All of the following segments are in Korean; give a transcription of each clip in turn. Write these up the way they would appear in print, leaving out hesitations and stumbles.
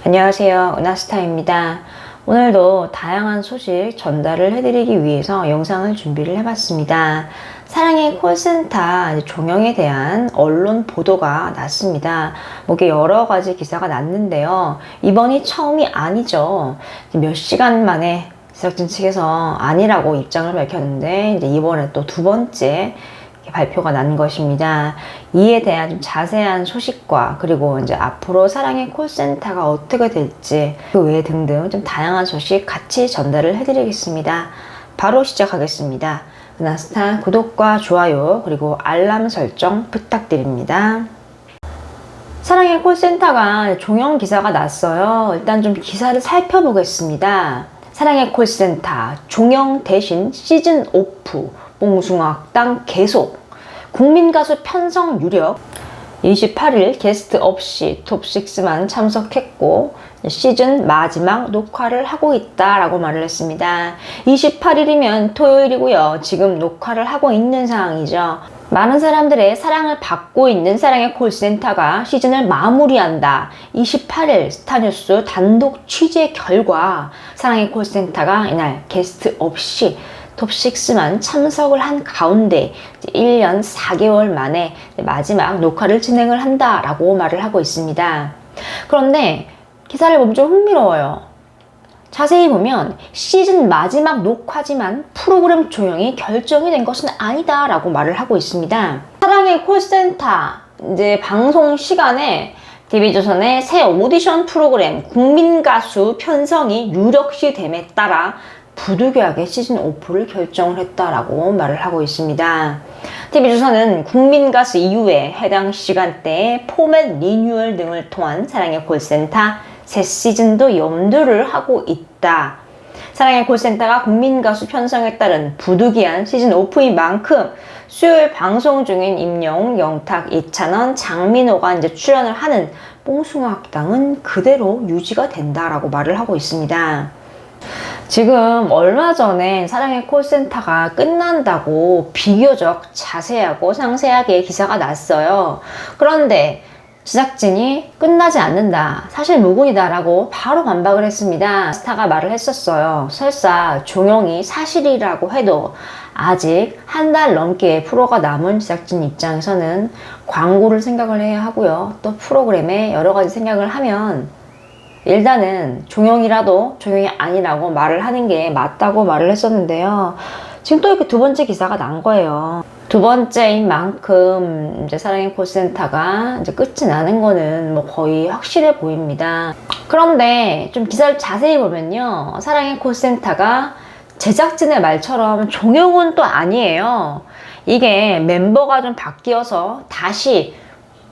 안녕하세요, 은하스타입니다. 오늘도 다양한 소식 전달을 해드리기 위해서 영상을 준비를 해봤습니다. 사랑의 콜센터 종영에 대한 언론 보도가 났습니다. 이게 여러 가지 기사가 났는데요. 이번이 처음이 아니죠. 몇 시간 만에 제작진 측에서 아니라고 입장을 밝혔는데 이번에 또 두 번째 발표가 난 것입니다. 이에 대한 좀 자세한 소식과 그리고 이제 앞으로 사랑의 콜센터가 어떻게 될지 그 외에 등등 좀 다양한 소식 같이 전달을 해드리겠습니다. 바로 시작하겠습니다. 은하스타 구독과 좋아요 그리고 알람 설정 부탁드립니다. 사랑의 콜센터가 종영 기사가 났어요. 일단 좀 기사를 살펴보겠습니다. 사랑의 콜센터 종영 대신 시즌 오프 뽕숭아학당 계속 국민가수 편성 유력 28일 게스트 없이 톱6만 참석했고 시즌 마지막 녹화를 하고 있다라고 말을 했습니다. 28일이면 토요일이고요. 지금 녹화를 하고 있는 상황이죠. 많은 사람들의 사랑을 받고 있는 사랑의 콜센터가 시즌을 마무리한다. 28일 스타뉴스 단독 취재 결과 사랑의 콜센터가 이날 게스트 없이 톱6만 참석을 한 가운데 1년 4개월 만에 마지막 녹화를 진행을 한다라고 말을 하고 있습니다. 그런데 기사를 보면 좀 흥미로워요. 자세히 보면 시즌 마지막 녹화지만 프로그램 조용히 결정이 된 것은 아니다라고 말을 하고 있습니다. 사랑의 콜센터 이제 방송 시간에 TV조선의 새 오디션 프로그램 국민가수 편성이 유력시 됨에 따라 부득이하게 시즌 오프를 결정을 했다라고 말을 하고 있습니다. TV조선은 국민가수 이후에 해당 시간대에 포맷 리뉴얼 등을 통한 사랑의 콜센터 새 시즌도 염두를 하고 있다. 사랑의 콜센터가 국민가수 편성에 따른 부득이한 시즌 오프인 만큼 수요일 방송 중인 임영웅, 영탁, 이찬원, 장민호가 이제 출연을 하는 뽕숭아학당은 그대로 유지가 된다라고 말을 하고 있습니다. 지금 얼마 전에 사랑의 콜센터가 끝난다고 비교적 자세하고 상세하게 기사가 났어요. 그런데 제작진이 끝나지 않는다, 사실 무근이다 라고 바로 반박을 했습니다. 스타가 말을 했었어요. 설사 종영이 사실이라고 해도 아직 한 달 넘게 프로가 남은 제작진 입장에서는 광고를 생각을 해야 하고요. 또 프로그램에 여러 가지 생각을 하면 일단은 종영이라도 종영이 아니라고 말을 하는 게 맞다고 말을 했었는데요. 지금 또 이렇게 두 번째 기사가 난 거예요. 두 번째인 만큼 이제 사랑의 콜센터가 이제 끝이 나는 거는 뭐 거의 확실해 보입니다. 그런데 좀 기사를 자세히 보면요, 사랑의 콜센터가 제작진의 말처럼 종영은 또 아니에요. 이게 멤버가 좀 바뀌어서 다시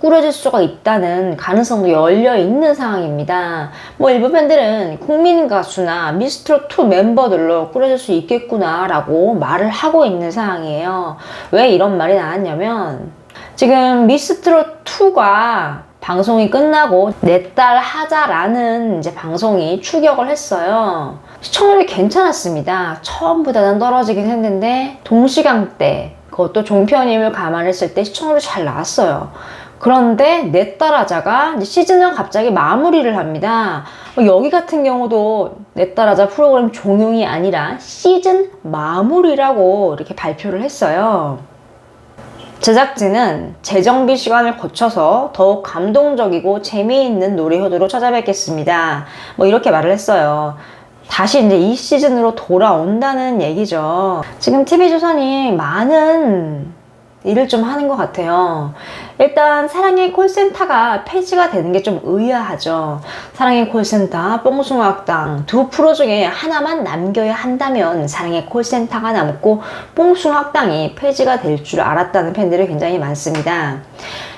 꾸려질 수가 있다는 가능성도 열려 있는 상황입니다. 뭐 일부 팬들은 국민가수나 미스트롯2 멤버들로 꾸려질 수 있겠구나 라고 말을 하고 있는 상황이에요. 왜 이런 말이 나왔냐면 지금 미스트롯2가 방송이 끝나고 내 딸 하자라는 이제 방송이 추격을 했어요. 시청률이 괜찮았습니다. 처음보다는 떨어지긴 했는데 동시간대 그것도 종편임을 감안했을 때 시청률이 잘 나왔어요. 그런데 내 딸 하자가 시즌을 갑자기 마무리를 합니다. 여기 같은 경우도 내 딸 하자 프로그램 종영이 아니라 시즌 마무리라고 이렇게 발표를 했어요. 제작진은 재정비 시간을 거쳐서 더욱 감동적이고 재미있는 노래효도로 찾아뵙겠습니다. 뭐 이렇게 말을 했어요. 다시 이제 이 시즌으로 돌아온다는 얘기죠. 지금 TV조선이 많은 일을 좀 하는 것 같아요. 일단 사랑의 콜센터가 폐지가 되는 게 좀 의아하죠. 사랑의 콜센터, 뽕숭아학당 두 프로 중에 하나만 남겨야 한다면 사랑의 콜센터가 남고 뽕숭아학당이 폐지가 될 줄 알았다는 팬들이 굉장히 많습니다.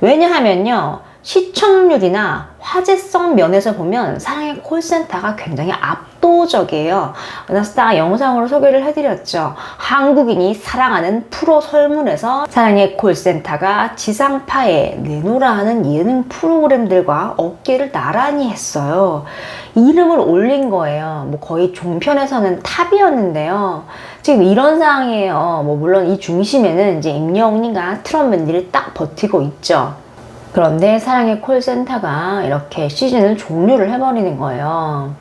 왜냐하면요, 시청률이나 화제성 면에서 보면 사랑의 콜센터가 굉장히 압도적이에요. 은하스타가 영상으로 소개를 해드렸죠. 한국인이 사랑하는 프로 설문에서 사랑의 콜센터가 지상파에 내놓으라 하는 예능 프로그램들과 어깨를 나란히 했어요. 이름을 올린 거예요. 뭐 거의 종편에서는 탑이었는데요. 지금 이런 상황이에요. 뭐 물론 이 중심에는 이제 임영웅이가 트롯맨들이 딱 버티고 있죠. 그런데 사랑의 콜센터가 이렇게 시즌을 종료를 해버리는 거예요.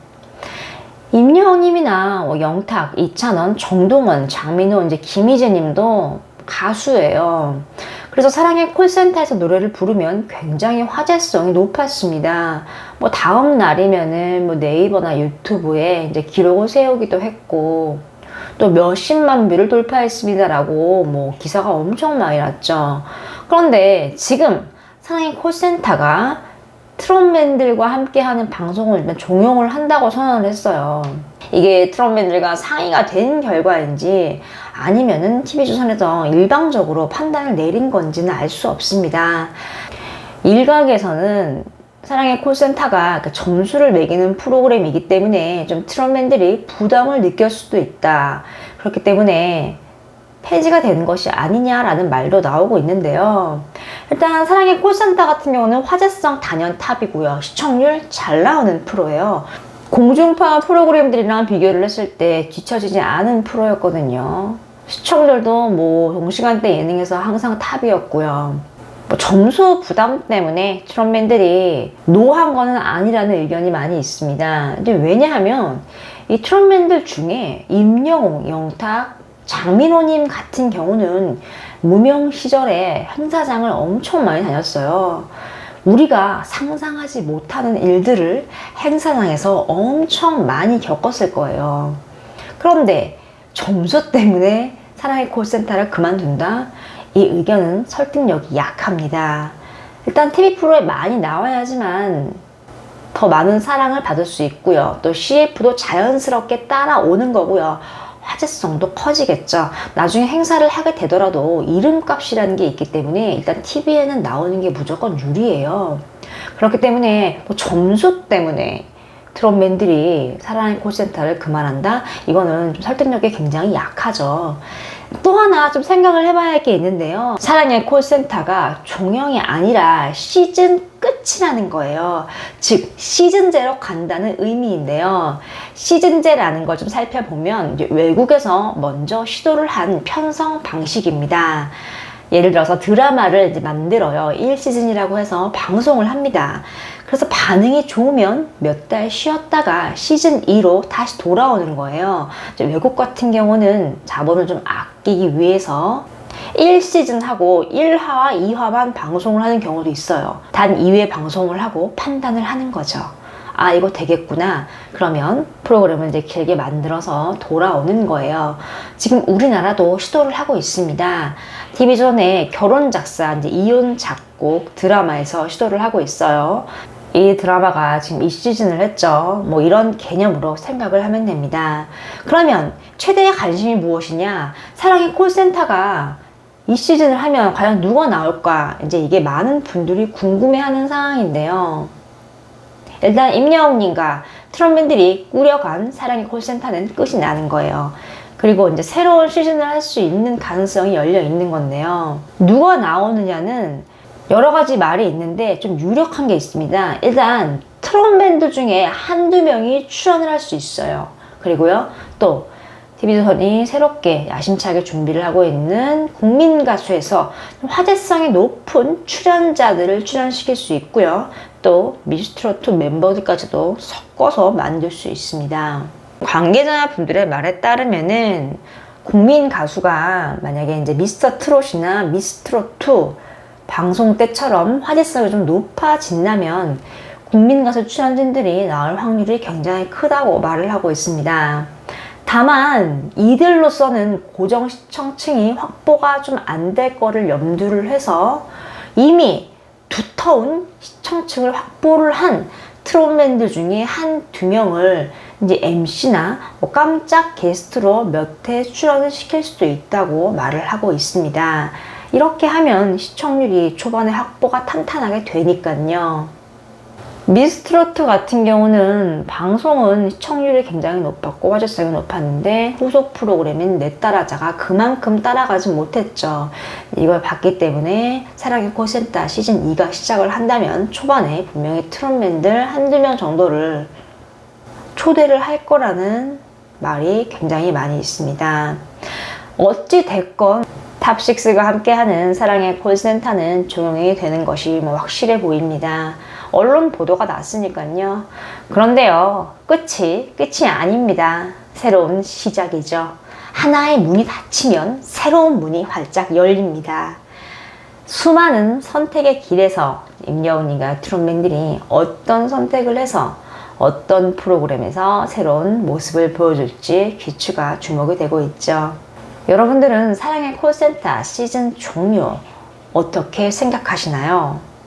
임영웅님이나 영탁, 이찬원, 정동원, 장민호, 이제 김희재님도 가수예요. 그래서 사랑의 콜센터에서 노래를 부르면 굉장히 화제성이 높았습니다. 뭐 다음 날이면은 뭐 네이버나 유튜브에 이제 기록을 세우기도 했고 또 몇십만 뷰를 돌파했습니다라고 뭐 기사가 엄청 많이 났죠. 그런데 지금 사랑의 콜센터가 트롯맨들과 함께하는 방송을 일단 종용을 한다고 선언을 했어요. 이게 트롯맨들과 상의가 된 결과인지 아니면은 TV조선에서 일방적으로 판단을 내린 건지는 알 수 없습니다. 일각에서는 사랑의 콜센터가 점수를 매기는 프로그램이기 때문에 좀 트롯맨들이 부담을 느낄 수도 있다. 그렇기 때문에 폐지가 되는 것이 아니냐라는 말도 나오고 있는데요. 일단 사랑의 콜센터 같은 경우는 화제성 단연 탑이고요. 시청률 잘 나오는 프로예요. 공중파 프로그램들이랑 비교를 했을 때 뒤처지지 않은 프로였거든요. 시청률도 뭐 동시간대 예능에서 항상 탑이었고요. 뭐 점수 부담 때문에 트롯맨들이 노한 거는 아니라는 의견이 많이 있습니다. 근데 왜냐하면 이 트롯맨들 중에 임영웅, 영탁, 장민호님 같은 경우는 무명 시절에 행사장을 엄청 많이 다녔어요. 우리가 상상하지 못하는 일들을 행사장에서 엄청 많이 겪었을 거예요. 그런데 점수 때문에 사랑의 콜센터를 그만둔다? 이 의견은 설득력이 약합니다. 일단 TV 프로에 많이 나와야지만 더 많은 사랑을 받을 수 있고요. 또 CF도 자연스럽게 따라오는 거고요. 화제성도 커지겠죠. 나중에 행사를 하게 되더라도 이름값이라는 게 있기 때문에 일단 TV에는 나오는 게 무조건 유리해요. 그렇기 때문에 뭐 점수 때문에 트롯맨들이 사랑의 콜센터를 그만한다? 이거는 좀 설득력이 굉장히 약하죠. 또 하나 좀 생각을 해봐야 할 게 있는데요. 사랑의 콜센터가 종영이 아니라 시즌 끝이라는 거예요. 즉 시즌제로 간다는 의미인데요. 시즌제라는 걸 좀 살펴보면 이제 외국에서 먼저 시도를 한 편성 방식입니다. 예를 들어서 드라마를 이제 만들어요. 1시즌이라고 해서 방송을 합니다. 그래서 반응이 좋으면 몇 달 쉬었다가 시즌 2로 다시 돌아오는 거예요. 외국 같은 경우는 자본을 좀 아끼기 위해서 1시즌하고 1화와 2화만 방송을 하는 경우도 있어요. 단 2회 방송을 하고 판단을 하는 거죠. 아, 이거 되겠구나. 그러면 프로그램을 이제 길게 만들어서 돌아오는 거예요. 지금 우리나라도 시도를 하고 있습니다. TV조선의 결혼 작사, 이제 이혼 작곡 드라마에서 시도를 하고 있어요. 이 드라마가 지금 2시즌을 했죠. 뭐 이런 개념으로 생각을 하면 됩니다. 그러면 최대의 관심이 무엇이냐? 사랑의 콜센터가 2시즌을 하면 과연 누가 나올까? 이제 이게 많은 분들이 궁금해하는 상황인데요. 일단 임영웅님과 트롯맨들이 꾸려간 사랑의 콜센터는 끝이 나는 거예요. 그리고 이제 새로운 시즌을 할 수 있는 가능성이 열려 있는 건데요. 누가 나오느냐는 여러 가지 말이 있는데 좀 유력한 게 있습니다. 일단 트롯맨들 중에 한두 명이 출연을 할 수 있어요. 그리고요, 또 TV조선이 새롭게 야심차게 준비를 하고 있는 국민가수에서 화제성이 높은 출연자들을 출연시킬 수 있고요. 또 미스트롯2 멤버들까지도 섞어서 만들 수 있습니다. 관계자분들의 말에 따르면은 국민 가수가 만약에 이제 미스터 트롯이나 미스트롯2 방송 때처럼 화제성이 좀 높아진다면 국민 가수 출연진들이 나올 확률이 굉장히 크다고 말을 하고 있습니다. 다만 이들로서는 고정 시청층이 확보가 좀 안 될 거를 염두를 해서 이미 두터운 시청층을 확보를 한 트롯맨들 중에 한두 명을 이제 MC나 뭐 깜짝 게스트로 몇 회 출연을 시킬 수도 있다고 말을 하고 있습니다. 이렇게 하면 시청률이 초반에 확보가 탄탄하게 되니까요. 미스트롯 같은 경우는 방송은 시청률이 굉장히 높았고 화제성이 높았는데 후속 프로그램인 내 따라자가 그만큼 따라가지 못했죠. 이걸 봤기 때문에 사랑의 콜센터 시즌 2가 시작을 한다면 초반에 분명히 트롯맨들 한두 명 정도를 초대를 할 거라는 말이 굉장히 많이 있습니다. 어찌 됐건 탑6가 함께하는 사랑의 콜센터는 종영이 되는 것이 확실해 보입니다. 언론 보도가 났으니까요. 그런데요, 끝이 아닙니다. 새로운 시작이죠. 하나의 문이 닫히면 새로운 문이 활짝 열립니다. 수많은 선택의 길에서 임여운이가 트롯맨들이 어떤 선택을 해서 어떤 프로그램에서 새로운 모습을 보여줄지 귀추가 주목이 되고 있죠. 여러분들은 사랑의 콜센터 시즌 종료 어떻게 생각하시나요?